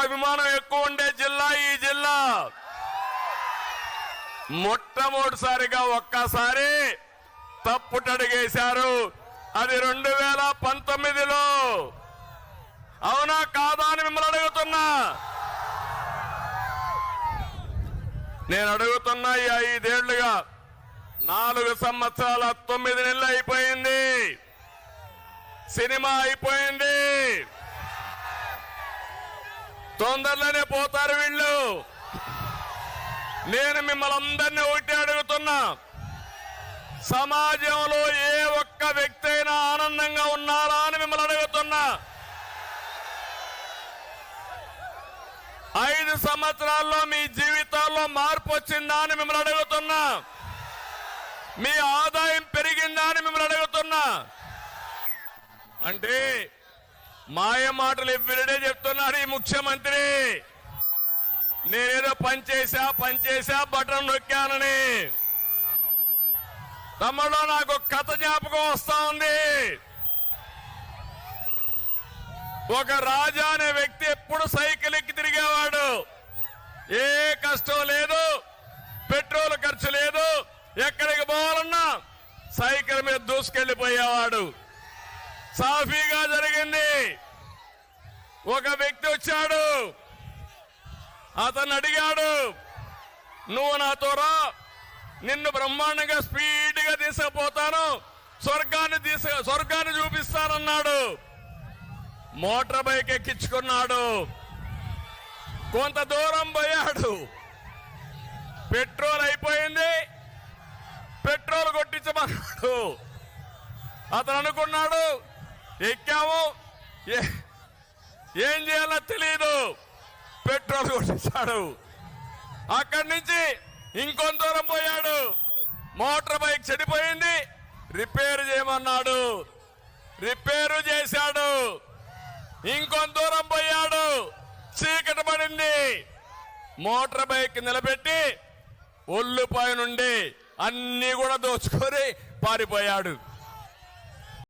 అభిమానం ఎక్కువ ఉండే జిల్లా ఈ జిల్లా. మొట్టమొదటిసారిగా ఒక్కసారి తప్పుటడుగేశారు. అది 2019లో. అవునా కాదా అని మిమ్మల్ని అడుగుతున్నా. నేను అడుగుతున్నా, ఈ 5 ఏళ్లుగా 4 సంవత్సరాల 9 నెలలు అయిపోయింది. సినిమా అయిపోయింది. తొందరలోనే పోతారు వీళ్ళు. నేను మిమ్మల్ని అందరినీ ఒకటి అడుగుతున్నా, సమాజంలో ఏ ఒక్క వ్యక్తి అయినా ఆనందంగా ఉన్నారా అని మిమ్మల్ని అడుగుతున్నా. 5 సంవత్సరాల్లో మీ జీవితాల్లో మార్పు వచ్చిందా అని మిమ్మల్ని అడుగుతున్నా. మీ ఆదాయం పెరిగిందా అని మిమ్మల్ని అడుగుతున్నా. అంటే మాయ మాటలు ఎవ్రీడే చెప్తున్నారు ఈ ముఖ్యమంత్రి. నేనేదో పనిచేసా బటన్ నొక్కానని. తమ్ముడు, నాకు కథ జ్ఞాపకం వస్తా ఉంది. ఒక రాజా అనే వ్యక్తి ఎప్పుడు సైకిల్ ఎక్కి తిరిగేవాడు. ఏ కష్టం లేదు, పెట్రోల్ ఖర్చు లేదు. ఎక్కడికి పోవాలన్నా సైకిల్ మీద దూసుకెళ్లిపోయేవాడు. సాఫీగా జరిగింది. ఒక వ్యక్తి వచ్చాడు. అతను అడిగాడు, నువ్వు నాతో రా, నిన్ను బ్రహ్మాండంగా స్పీడ్గా తీసుకుపోతాను, స్వర్గాన్ని చూపిస్తానన్నాడు. Motor bike ఎక్కించుకున్నాడు. కొంత దూరం పోయాడు. పెట్రోల్ అయిపోయింది. పెట్రోల్ కొట్టించమన్నాడు. అతను అనుకున్నాడు, ఎక్కాము, ఏం చేయాలో తెలియదు. పెట్రోల్ కొట్టించాడు. అక్కడి నుంచి ఇంకొంత దూరం పోయాడు. మోటార్ బైక్ చెడిపోయింది, రిపేర్ చేయమన్నాడు. రిపేరు చేశాడు. ఇంకొంత దూరం పోయాడు. చీకటి పడింది. మోటార్ బైక్ నిలబెట్టి ఒళ్ళుపై నుండి అన్ని కూడా దోచుకొని పారిపోయాడు.